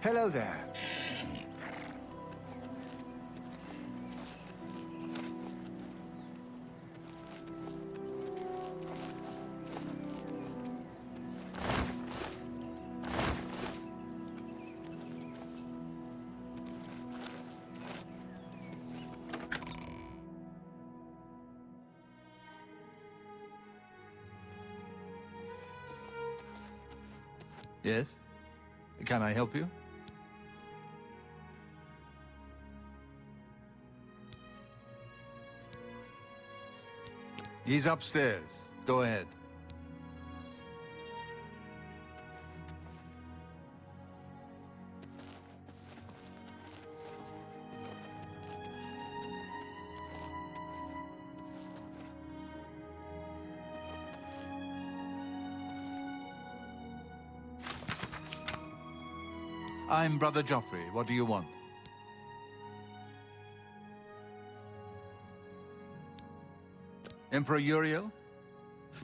Hello there. Yes? Can I help you? He's upstairs. Go ahead. I'm Brother Joffrey. What do you want? Emperor Uriel?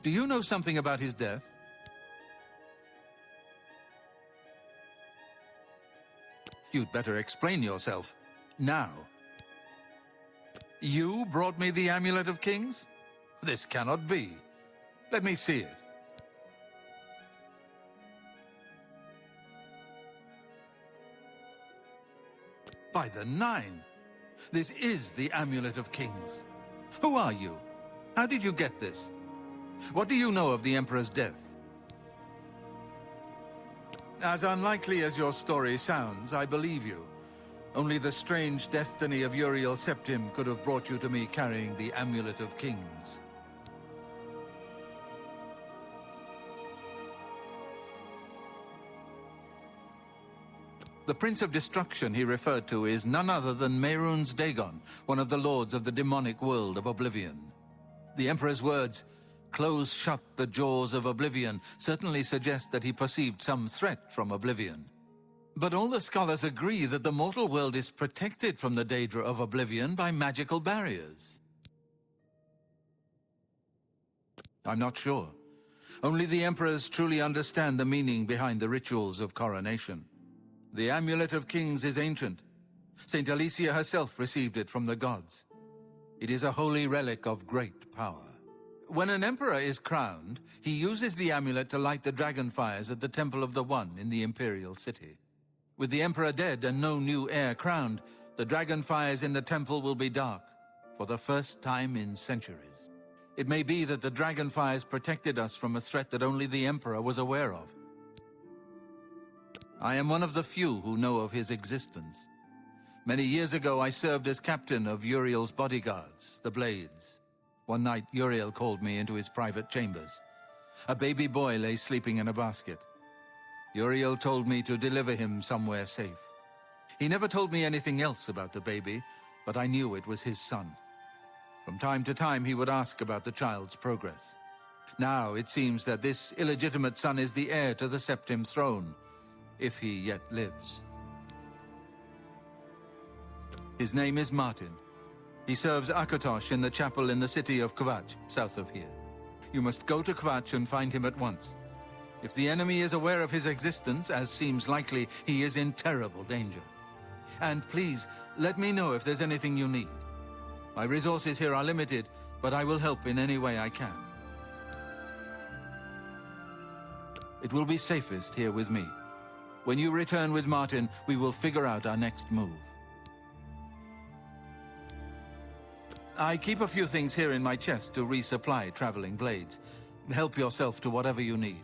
Do you know something about his death? You'd better explain yourself. Now. You brought me the Amulet of Kings? This cannot be. Let me see it. By the Nine! This is the Amulet of Kings. Who are you? How did you get this? What do you know of the Emperor's death? As unlikely as your story sounds, I believe you. Only the strange destiny of Uriel Septim could have brought you to me carrying the Amulet of Kings. The Prince of Destruction he referred to is none other than Mehrunes Dagon, one of the lords of the demonic world of Oblivion. The Emperor's words, "Close shut the jaws of Oblivion," certainly suggest that he perceived some threat from Oblivion. But all the scholars agree that the mortal world is protected from the danger of Oblivion by magical barriers. I'm not sure. Only the Emperors truly understand the meaning behind the rituals of coronation. The Amulet of Kings is ancient. Saint Alicia herself received it from the gods. It is a holy relic of great power. When an emperor is crowned, he uses the amulet to light the dragon fires at the Temple of the One in the Imperial City. With the emperor dead and no new heir crowned, the dragon fires in the temple will be dark, for the first time in centuries. It may be that the dragon fires protected us from a threat that only the emperor was aware of. I am one of the few who know of his existence. Many years ago, I served as captain of Uriel's bodyguards, the Blades. One night, Uriel called me into his private chambers. A baby boy lay sleeping in a basket. Uriel told me to deliver him somewhere safe. He never told me anything else about the baby, but I knew it was his son. From time to time, he would ask about the child's progress. Now, it seems that this illegitimate son is the heir to the Septim throne, if he yet lives. His name is Martin. He serves Akatosh in the chapel in the city of Kvatch, south of here. You must go to Kvatch and find him at once. If the enemy is aware of his existence, as seems likely, he is in terrible danger. And please, let me know if there's anything you need. My resources here are limited, but I will help in any way I can. It will be safest here with me. When you return with Martin, we will figure out our next move. I keep a few things here in my chest to resupply traveling blades. Help yourself to whatever you need.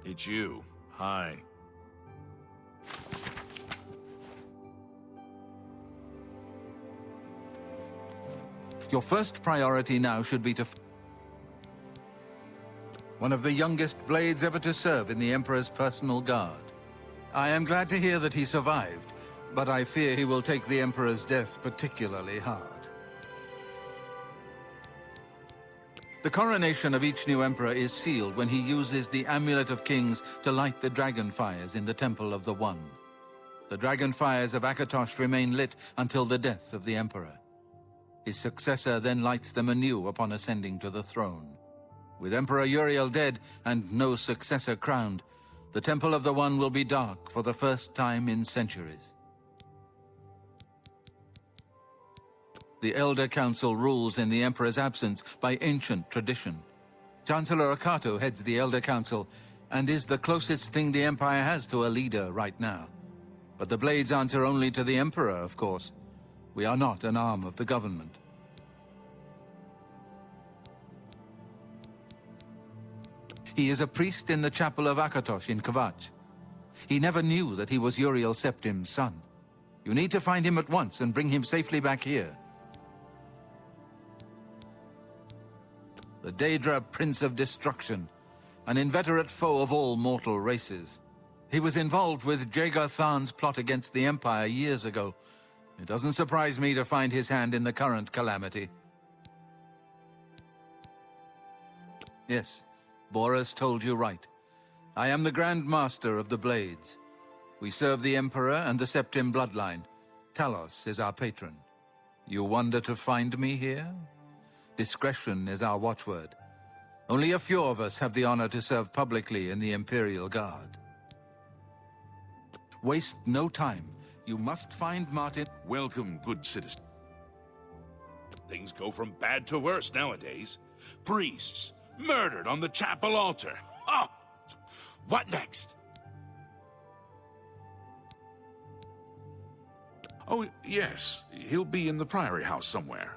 It's you. Hi. Your first priority now should be to one of the youngest blades ever to serve in the Emperor's personal guard. I am glad to hear that he survived, but I fear he will take the Emperor's death particularly hard. The coronation of each new emperor is sealed when he uses the Amulet of Kings to light the dragon fires in the Temple of the One. The dragon fires of Akatosh remain lit until the death of the emperor. His successor then lights them anew upon ascending to the throne. With Emperor Uriel dead and no successor crowned, the Temple of the One will be dark for the first time in centuries. The Elder Council rules in the Emperor's absence by ancient tradition. Chancellor Akato heads the Elder Council and is the closest thing the Empire has to a leader right now. But the Blades answer only to the Emperor, of course. We are not an arm of the government. He is a priest in the chapel of Akatosh in Kvatch. He never knew that he was Uriel Septim's son. You need to find him at once and bring him safely back here. The Daedra Prince of Destruction, an inveterate foe of all mortal races. He was involved with Jagar Tharn's plot against the Empire years ago. It doesn't surprise me to find his hand in the current calamity. Yes, Boris told you right. I am the Grand Master of the Blades. We serve the Emperor and the Septim bloodline. Talos is our patron. You wonder to find me here? Discretion is our watchword. Only a few of us have the honor to serve publicly in the Imperial Guard. Waste no time. You must find Martin. Welcome, good citizen. Things go from bad to worse nowadays. Priests murdered on the chapel altar. Oh, what next? Oh, yes. He'll be in the Priory House somewhere.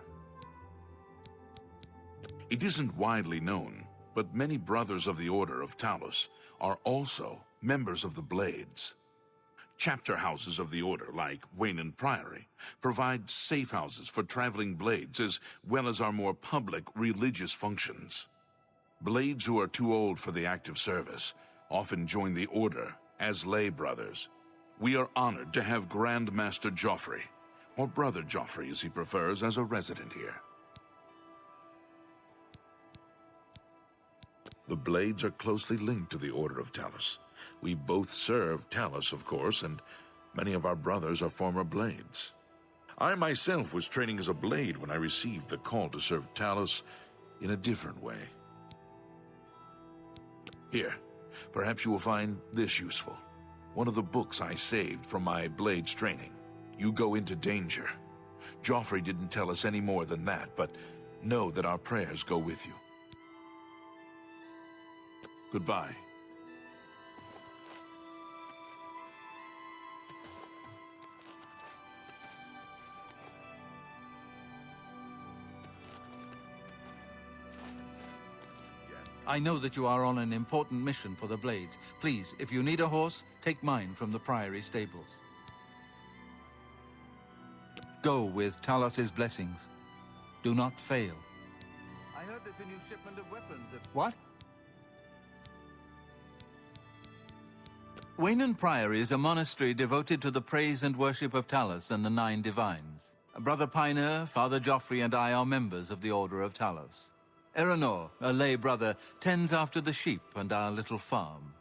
It isn't widely known, but many brothers of the Order of Talos are also members of the Blades. Chapter houses of the Order, like Wayland Priory, provide safe houses for traveling Blades as well as our more public religious functions. Blades who are too old for the active service often join the Order as lay brothers. We are honored to have Grand Master Joffrey, or Brother Joffrey as he prefers, as a resident here. The Blades are closely linked to the Order of Talos. We both serve Talos, of course, and many of our brothers are former Blades. I myself was training as a Blade when I received the call to serve Talos in a different way. Here, perhaps you will find this useful. One of the books I saved from my Blades training. You go into danger. Joffrey didn't tell us any more than that, but know that our prayers go with you. Goodbye. I know that you are on an important mission for the Blades. Please, if you need a horse, take mine from the Priory stables. Go with Talos's blessings. Do not fail. I heard there's a new shipment of weapons. What? Wayland Priory is a monastery devoted to the praise and worship of Talos and the Nine Divines. Brother Piner, Father Joffrey, and I are members of the Order of Talos. Eranor, a lay brother, tends after the sheep and our little farm.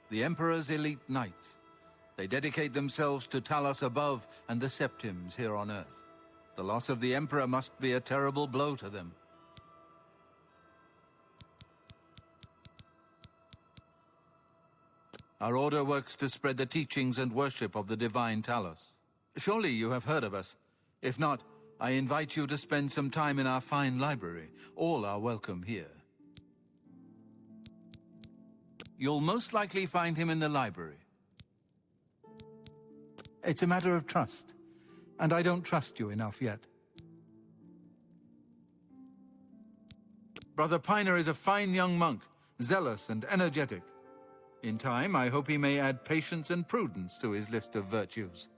The Emperor's elite knights. They dedicate themselves to Talos above and the Septims here on Earth. The loss of the Emperor must be a terrible blow to them. Our order works to spread the teachings and worship of the divine Talos. Surely you have heard of us. If not, I invite you to spend some time in our fine library. All are welcome here. You'll most likely find him in the library. It's a matter of trust, and I don't trust you enough yet. Brother Piner is a fine young monk, zealous and energetic. In time, I hope he may add patience and prudence to his list of virtues.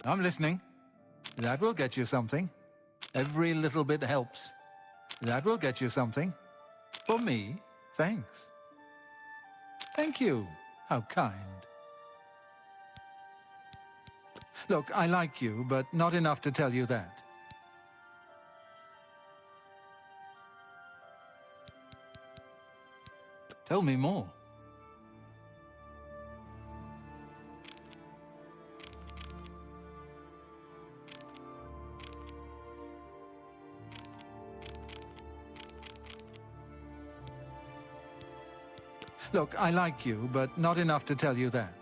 I'm listening. That will get you something. Every little bit helps. That will get you something. For me, thanks. Thank you. How kind. Look, I like you, but not enough to tell you that. Tell me more. Look, I like you, but not enough to tell you that.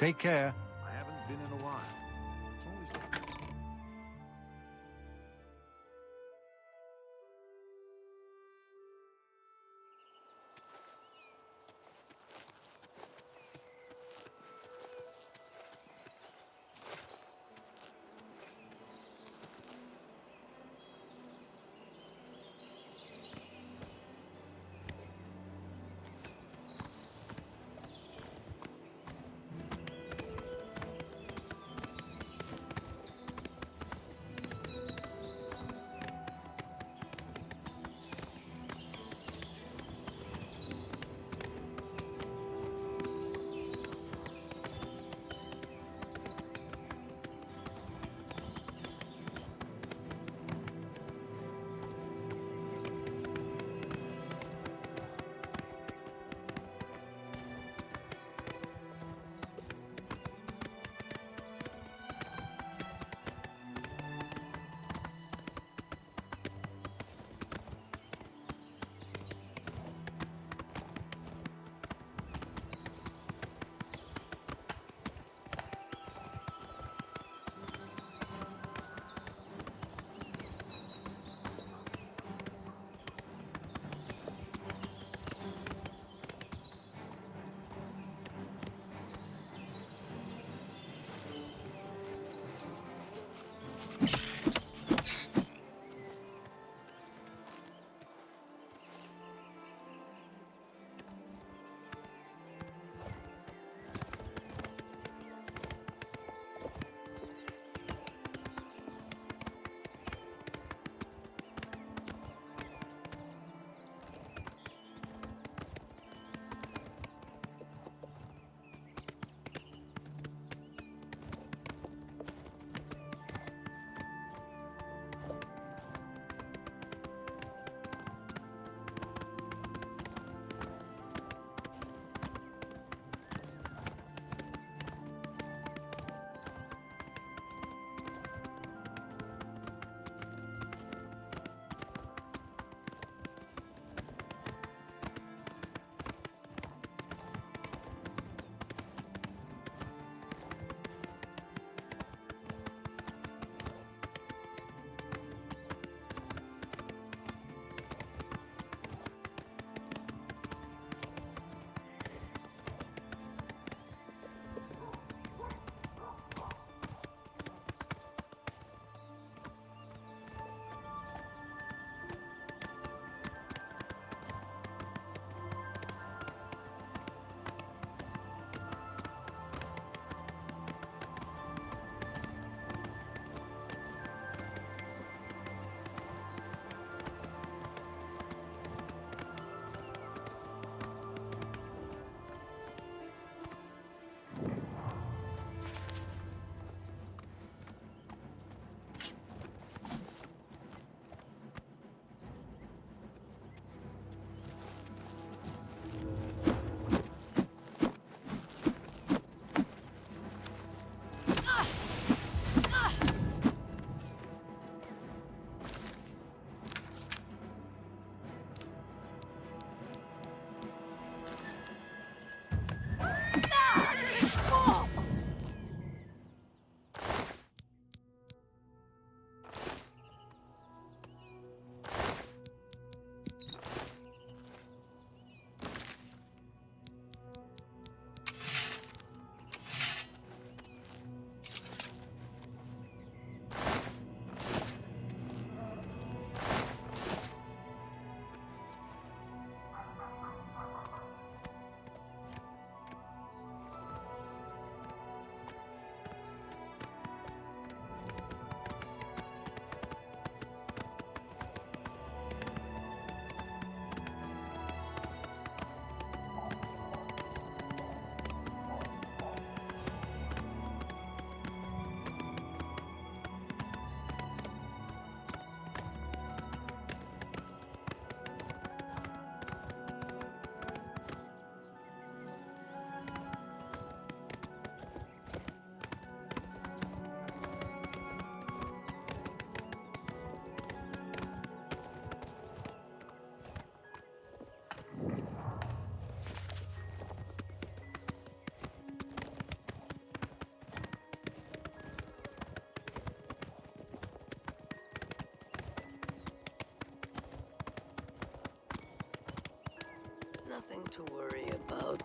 Take care. I haven't been in a while. It's always...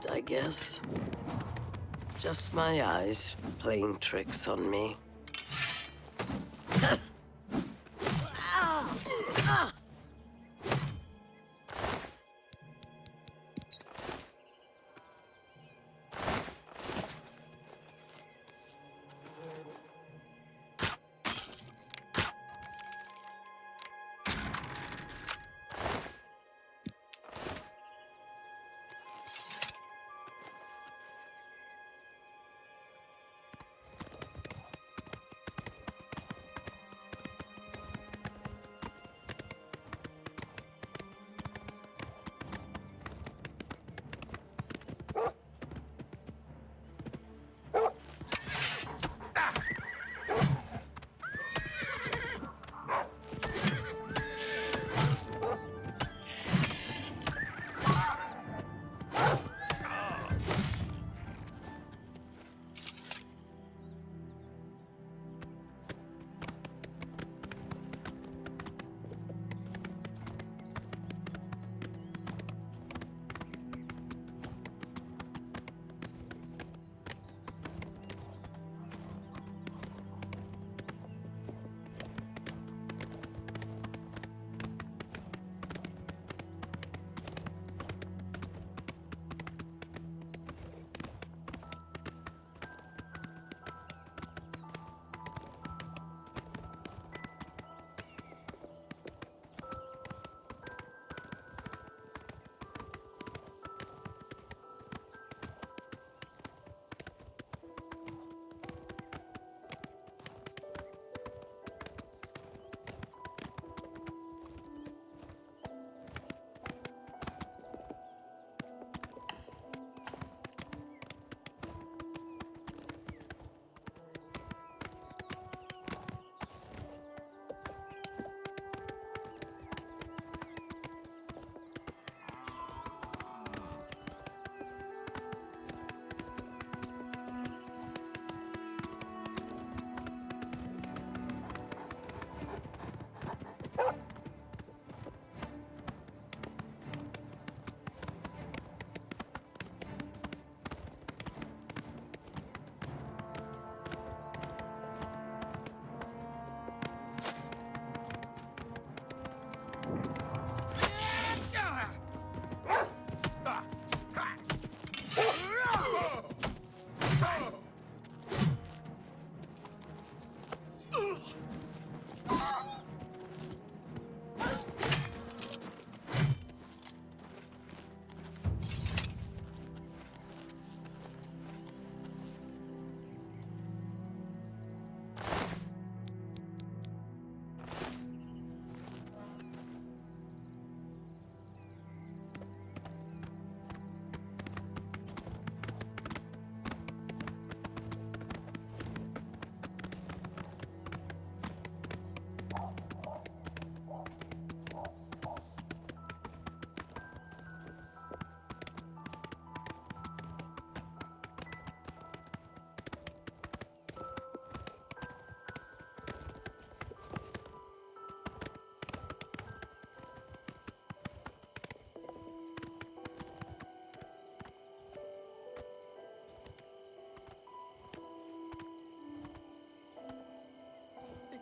I guess. Just my eyes playing tricks on me.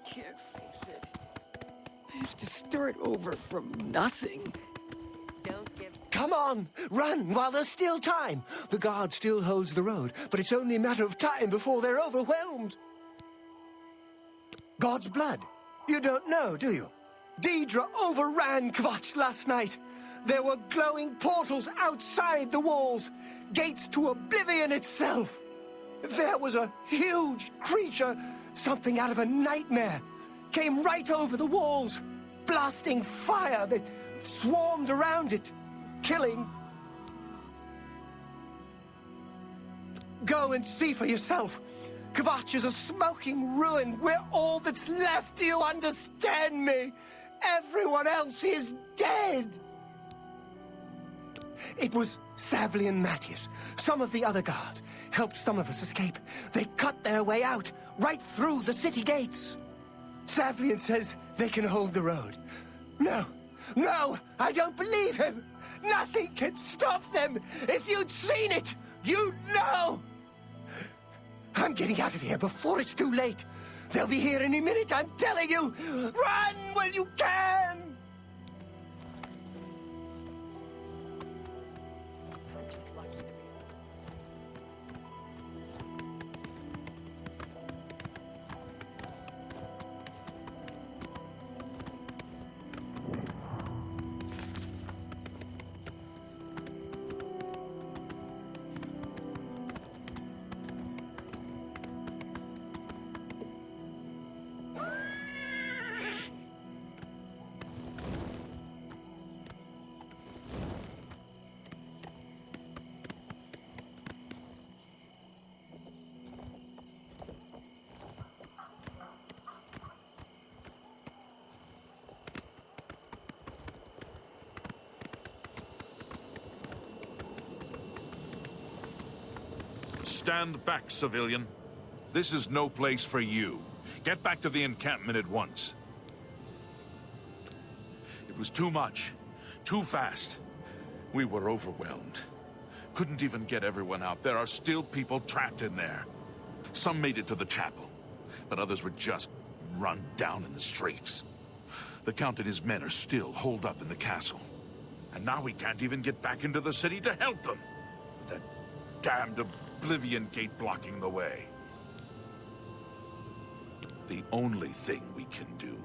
Can't face it. I have to start over from nothing. Don't give... Come on! Run while there's still time! The guard still holds the road, but it's only a matter of time before they're overwhelmed. God's blood? You don't know, do you? Deidre overran Kvatch last night. There were glowing portals outside the walls, gates to Oblivion itself. There was a huge creature, something out of a nightmare, came right over the walls, blasting fire that swarmed around it, killing. Go and see for yourself. Kvatch is a smoking ruin. We're all that's left. Do you understand me? Everyone else is dead. It was Savli and Matthias. Some of the other guards helped some of us escape. They cut their way out, right through the city gates. Savlian says they can hold the road. No, I don't believe him. Nothing can stop them! If you'd seen it, you'd know! I'm getting out of here before it's too late. They'll be here any minute, I'm telling you! Run while you can! I'm just lucky to be. Stand back, civilian. This is no place for you. Get back to the encampment at once. It was too much. Too fast. We were overwhelmed. Couldn't even get everyone out. There are still people trapped in there. Some made it to the chapel, but others were just run down in the streets. The Count and his men are still holed up in the castle. And now we can't even get back into the city to help them. With that damned Oblivion gate blocking the way. The only thing we can do,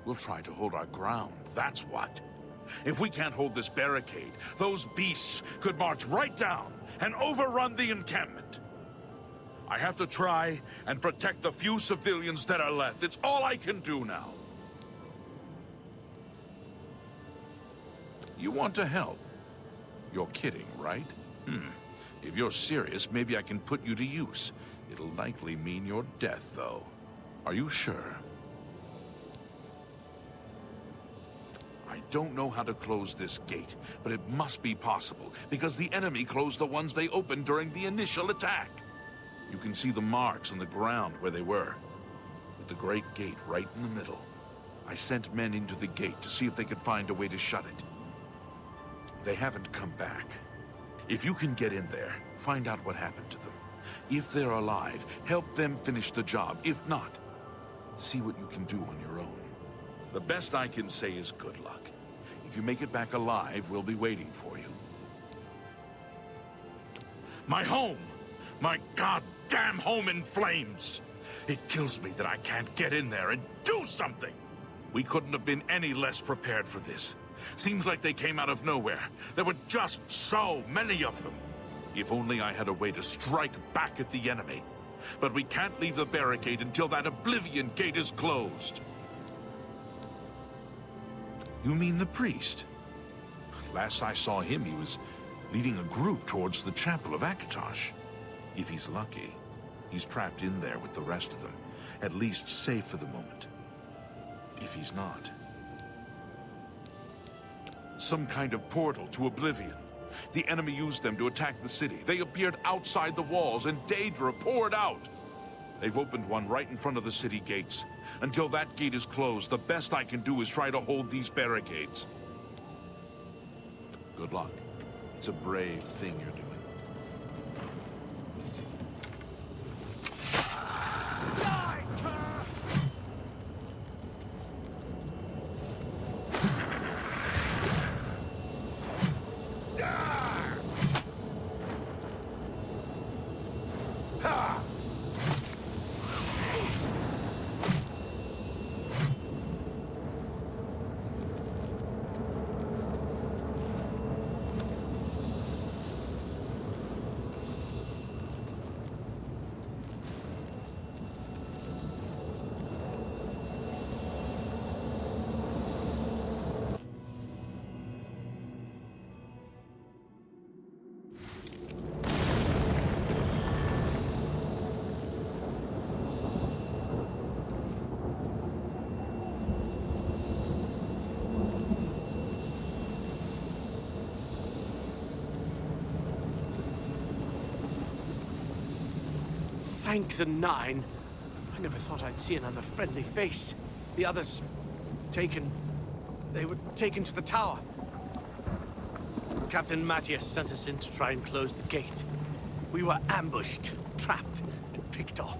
we'll try to hold our ground, that's what. If we can't hold this barricade, those beasts could march right down and overrun the encampment. I have to try and protect the few civilians that are left. It's all I can do now. You want to help? You're kidding, right? If you're serious, maybe I can put you to use. It'll likely mean your death, though. Are you sure? I don't know how to close this gate, but it must be possible, because the enemy closed the ones they opened during the initial attack. You can see the marks on the ground where they were, with the great gate right in the middle. I sent men into the gate to see if they could find a way to shut it. They haven't come back. If you can get in there, find out what happened to them. If they're alive, help them finish the job. If not, see what you can do on your own. The best I can say is good luck. If you make it back alive, we'll be waiting for you. My home! My goddamn home in flames! It kills me that I can't get in there and do something! We couldn't have been any less prepared for this. Seems like they came out of nowhere. There were just so many of them. If only I had a way to strike back at the enemy. But we can't leave the barricade until that Oblivion gate is closed. You mean the priest? Last I saw him, he was leading a group towards the chapel of Akatosh. If he's lucky, he's trapped in there with the rest of them. At least safe for the moment. If he's not... some kind of portal to Oblivion. The enemy used them to attack the city. They appeared outside the walls, and Daedra poured out. They've opened one right in front of the city gates. Until that gate is closed, the best I can do is try to hold these barricades. Good luck. It's a brave thing you're doing. Thank the Nine. I never thought I'd see another friendly face. The others... taken... they were taken to the tower. Captain Matthias sent us in to try and close the gate. We were ambushed, trapped, and picked off.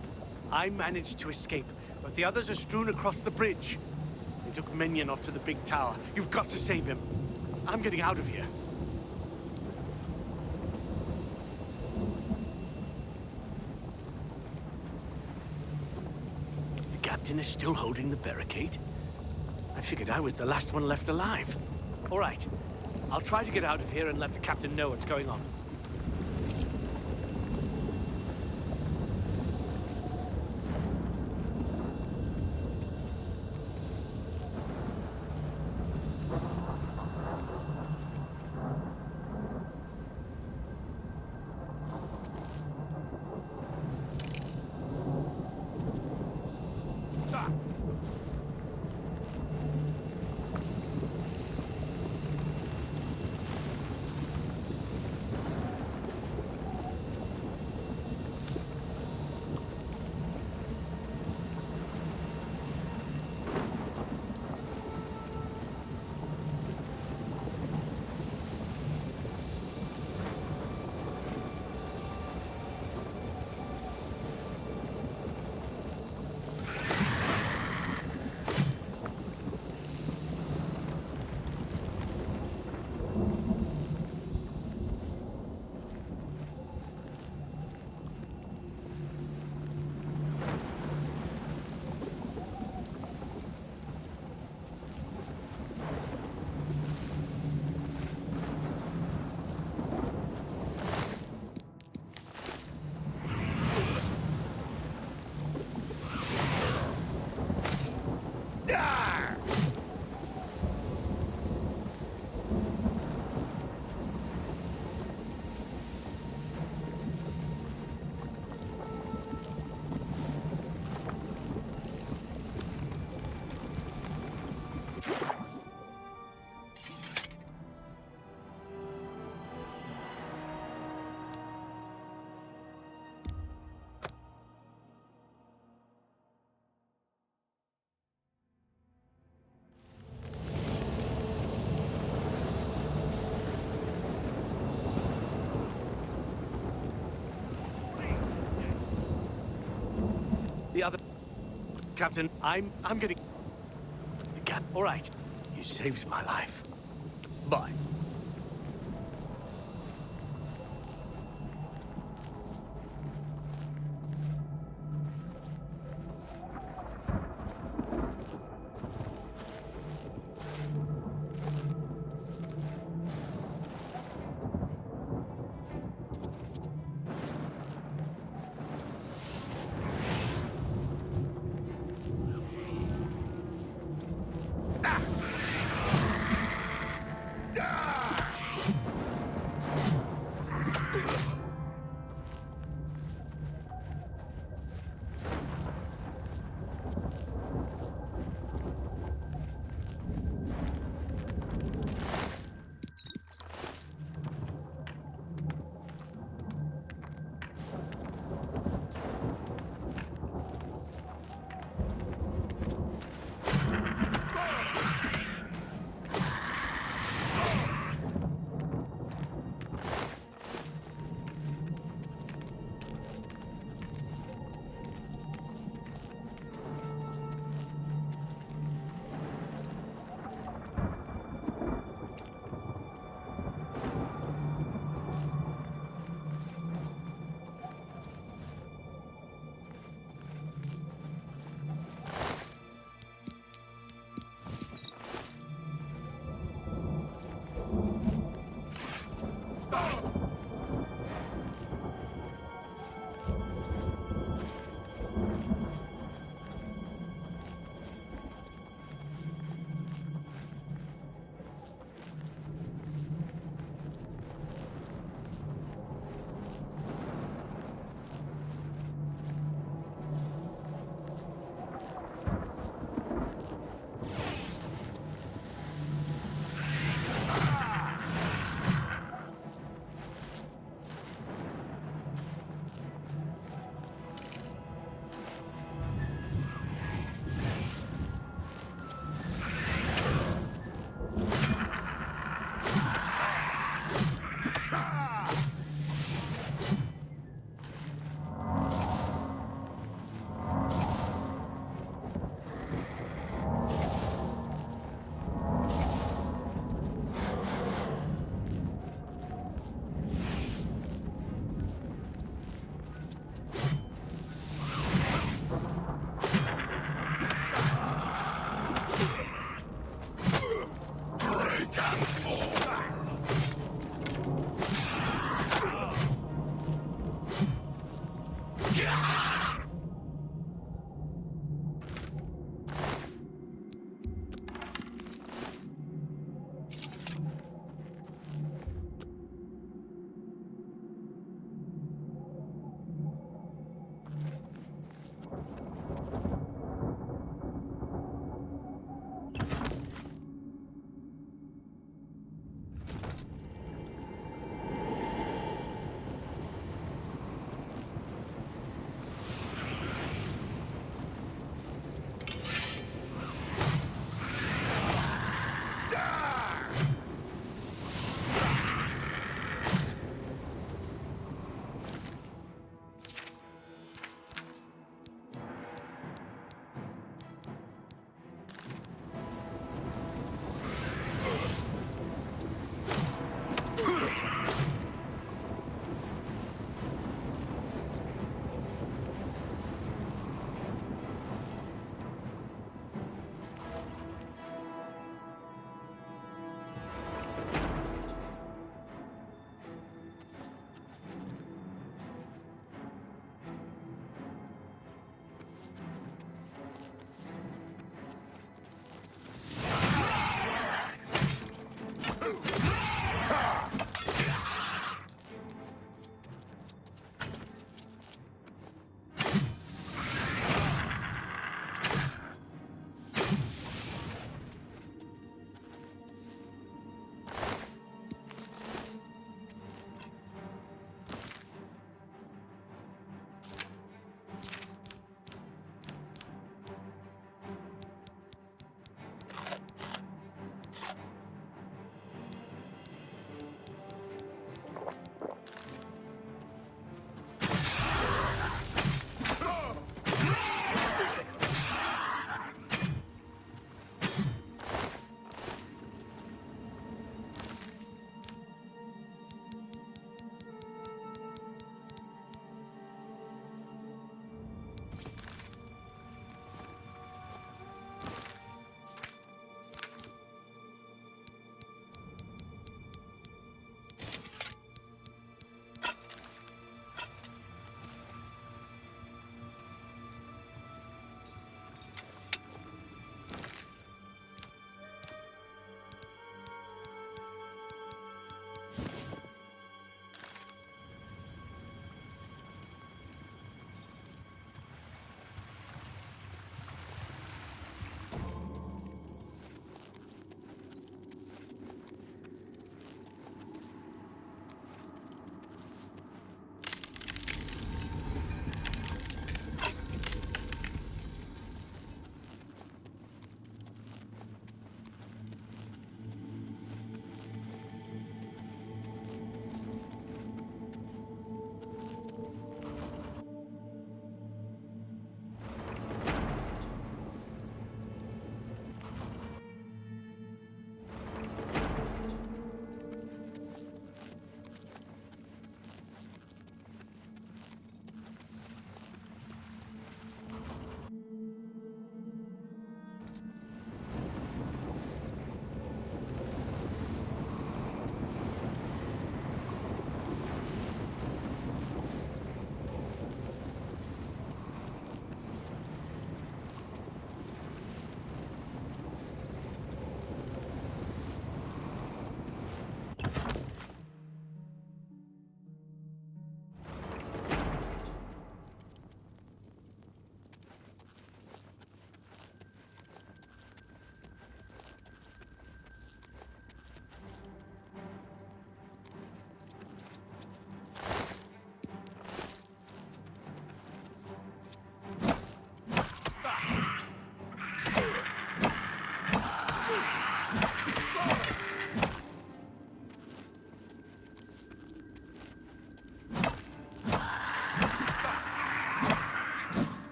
I managed to escape, but the others are strewn across the bridge. They took Minion off to the big tower. You've got to save him. I'm getting out of here. The captain is still holding the barricade? I figured I was the last one left alive. All right. I'll try to get out of here and let the captain know what's going on. The other... Captain, I'm getting... All right. You saved my life. Bye. Ah!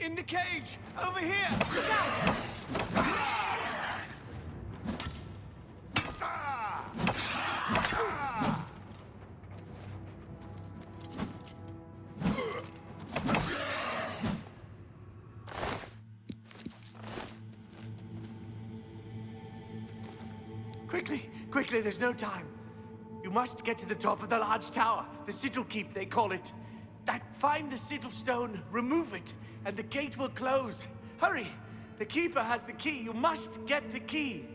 In the cage! Over here! Look out! Quickly! Quickly, there's no time. You must get to the top of the large tower. The sigil keep, they call it. Find the sigil stone, remove it, and the gate will close. Hurry! The keeper has the key. You must get the key.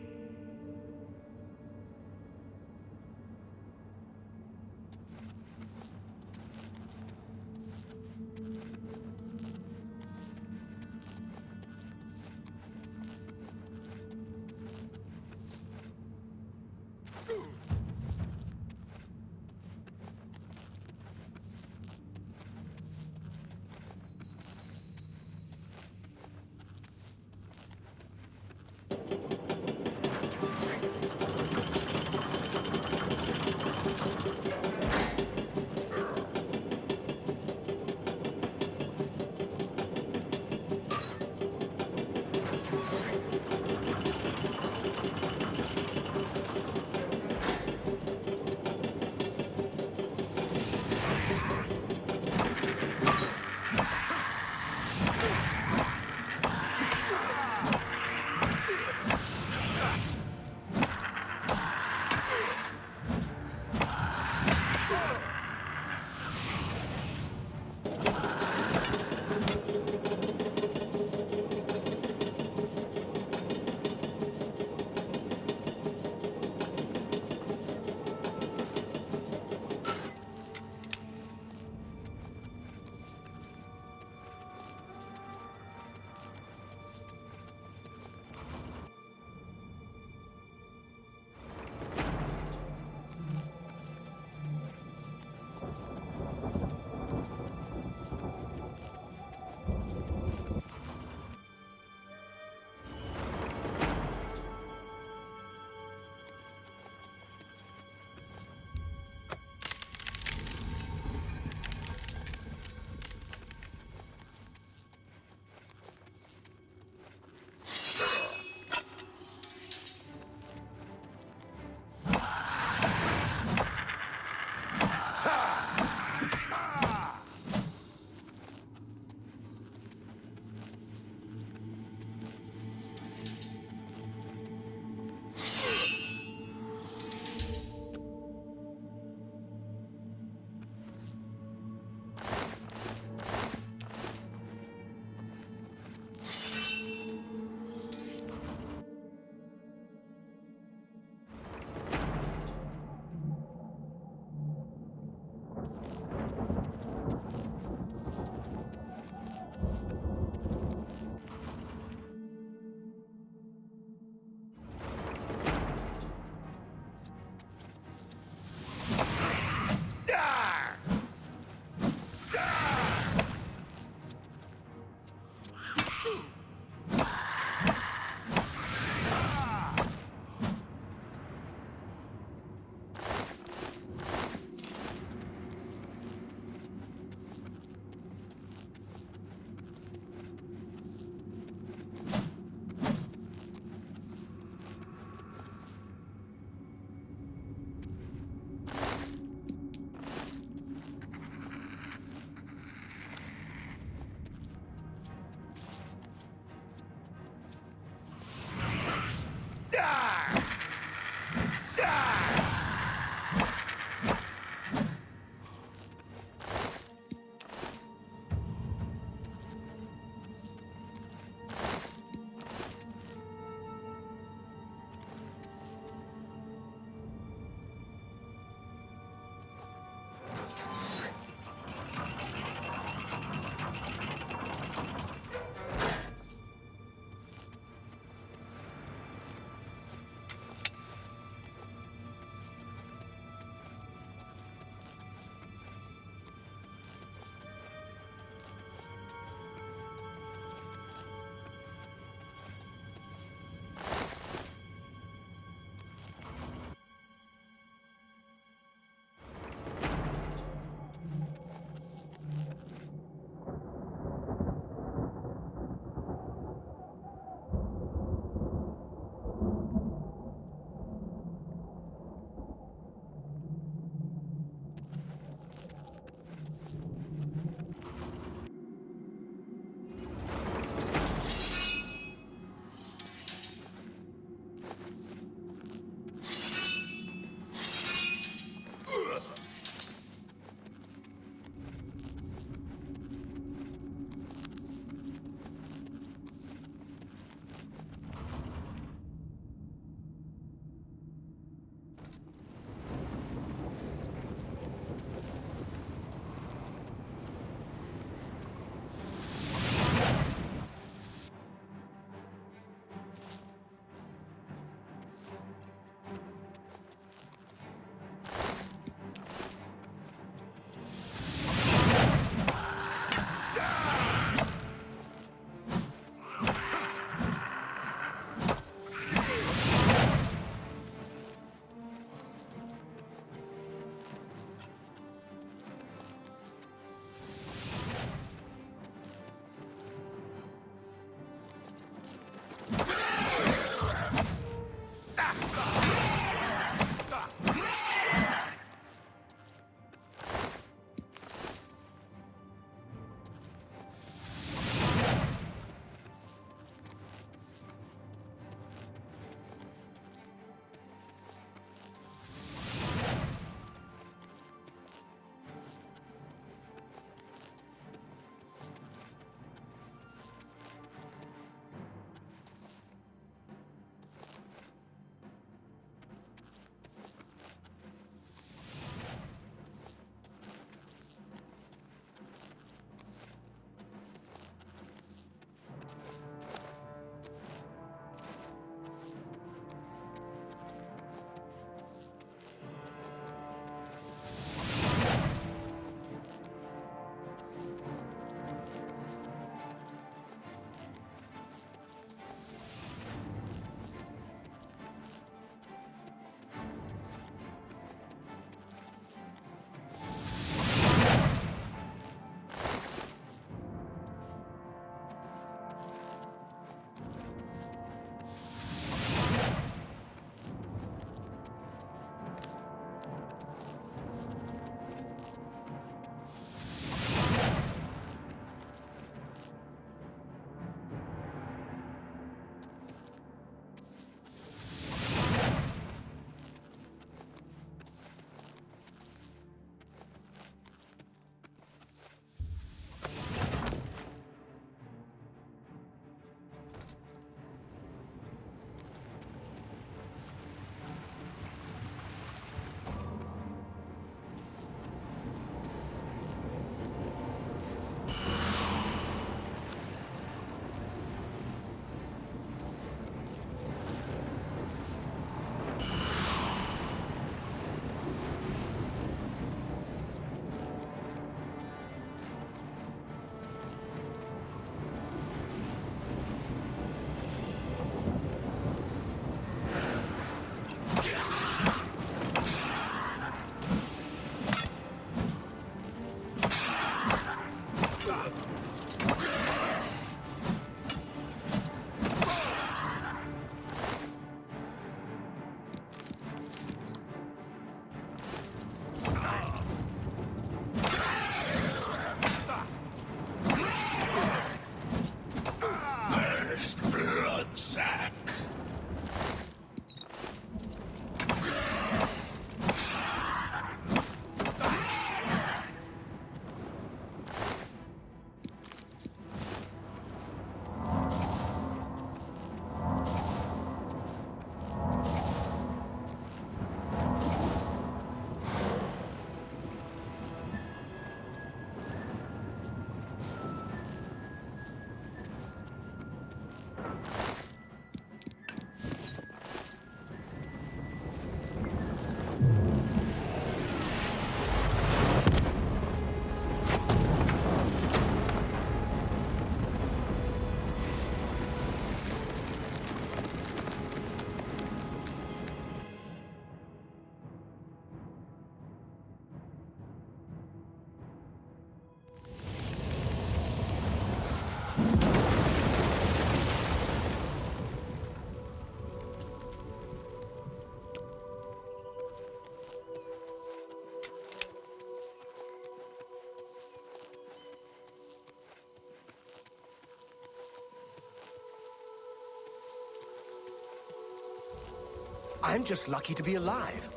I'm just lucky to be alive.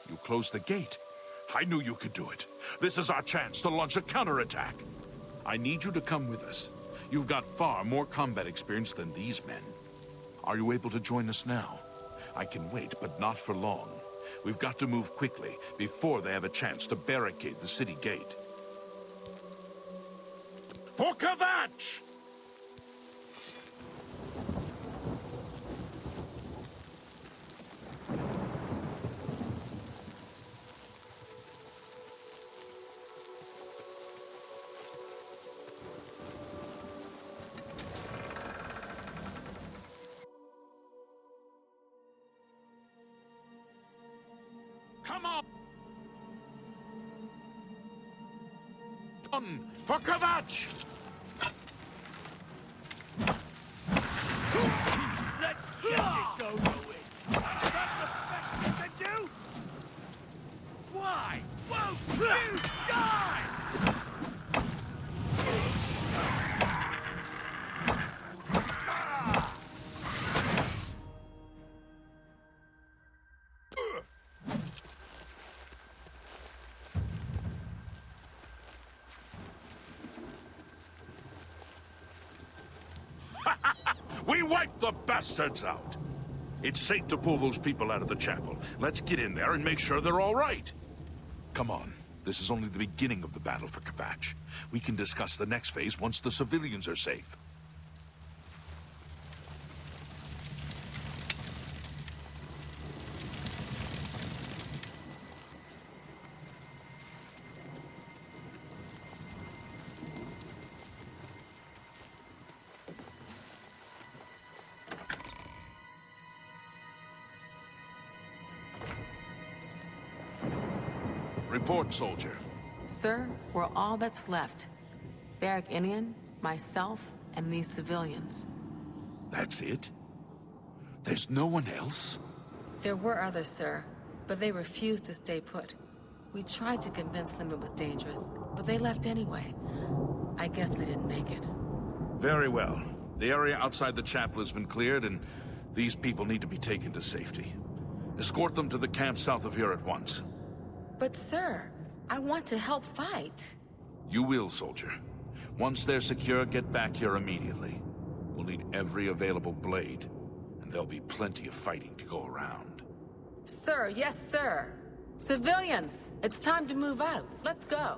You closed the gate. I knew you could do it. This is our chance to launch a counterattack. I need you to come with us. You've got far more combat experience than these men. Are you able to join us now? I can wait, but not for long. We've got to move quickly before they have a chance to barricade the city gate. For Kvatch! Come on! For Kvatch! Let's get this over with. That's the best you can do? Why won't you die? We wiped the bastards out! It's safe to pull those people out of the chapel. Let's get in there and make sure they're all right. Come on. This is only the beginning of the battle for Kvatch. We can discuss the next phase once the civilians are safe. Report, soldier. Sir, we're all that's left. Barrack Inian, myself, and these civilians. That's it? There's no one else? There were others, sir, but they refused to stay put. We tried to convince them it was dangerous, but they left anyway. I guess they didn't make it. Very well. The area outside the chapel has been cleared, and these people need to be taken to safety. Escort them to the camp south of here at once. But sir, I want to help fight. You will, soldier. Once they're secure, get back here immediately. We'll need every available blade, and there'll be plenty of fighting to go around. Sir, yes, sir. Civilians, it's time to move out. Let's go.